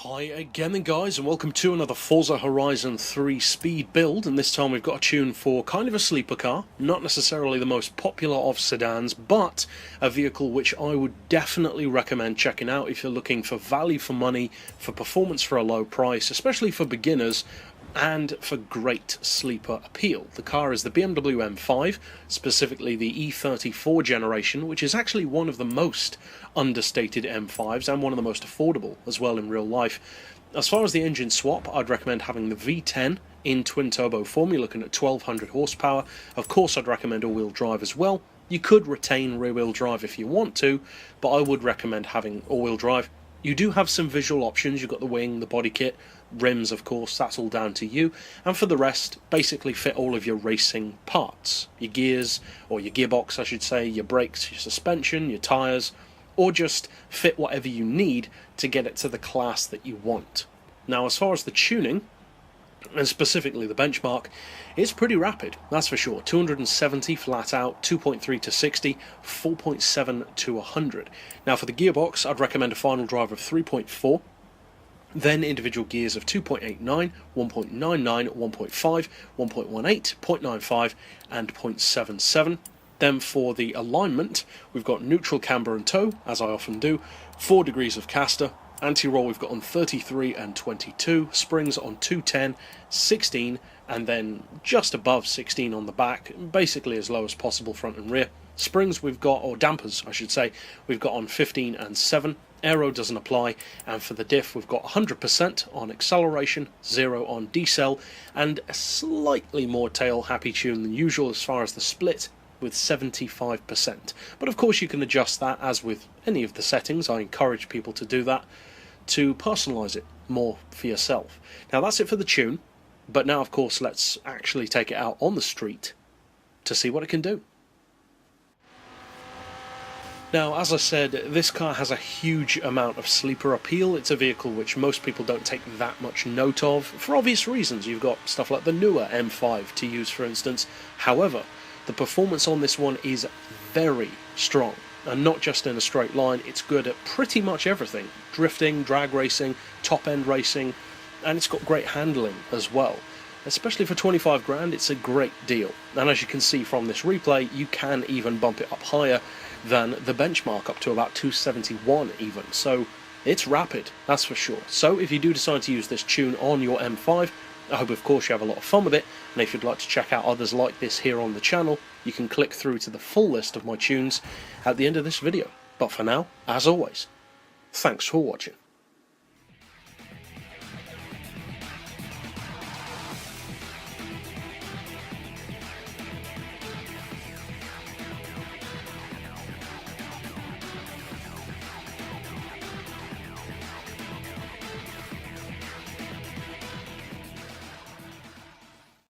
Hi again then guys, and welcome to another Forza Horizon 3 speed build, and this time we've got a tune for kind of a sleeper car, not necessarily the most popular of sedans, but a vehicle which I would definitely recommend checking out if you're looking for value for money, for performance for a low price, especially for beginners, and for great sleeper appeal. The car is the BMW M5, specifically the E34 generation, which is actually one of the most understated M5s and one of the most affordable as well in real life. As far as the engine swap, I'd recommend having the V10 in twin turbo form. You're looking at 1200 horsepower. Of course, I'd recommend all-wheel drive as well. You could retain rear-wheel drive if you want to, but I would recommend having all-wheel drive. You do have some visual options. You've got the wing, the body kit, rims, of course, that's all down to you. And for the rest, basically fit all of your racing parts. Your gears, or your gearbox I should say, your brakes, your suspension, your tyres, or just fit whatever you need to get it to the class that you want. Now, as far as the tuning, and specifically the benchmark, it's pretty rapid, that's for sure. 270 flat out, 2.3 to 60, 4.7 to 100. Now for the gearbox, I'd recommend a final drive of 3.4, then individual gears of 2.89, 1.99, 1.5, 1.18, 0.95 and 0.77. Then for the alignment, we've got neutral camber and toe, as I often do, 4 degrees of caster, anti-roll we've got on 33 and 22, springs on 210, 16, and then just above 16 on the back, basically as low as possible front and rear. Springs we've got, or dampers I should say, we've got on 15 and 7, aero doesn't apply, and for the diff we've got 100% on acceleration, 0 on decel, and a slightly more tail happy tune than usual as far as the split, with 75%. But of course you can adjust that, as with any of the settings. I encourage people to do that, to personalise it more for yourself. Now that's it for the tune, but now of course let's actually take it out on the street to see what it can do. Now, as I said, this car has a huge amount of sleeper appeal. It's a vehicle which most people don't take that much note of, for obvious reasons. You've got stuff like the newer M5 to use, for instance. However, the performance on this one is very strong, and not just in a straight line. It's good at pretty much everything: drifting, drag racing, top-end racing, and it's got great handling as well. Especially for 25 grand, it's a great deal. And as you can see from this replay, you can even bump it up higher than the benchmark, up to about 271 even. So it's rapid, that's for sure. So if you do decide to use this tune on your M5, I hope of course you have a lot of fun with it, and if you'd like to check out others like this here on the channel, you can click through to the full list of my tunes at the end of this video. But for now, as always, thanks for watching.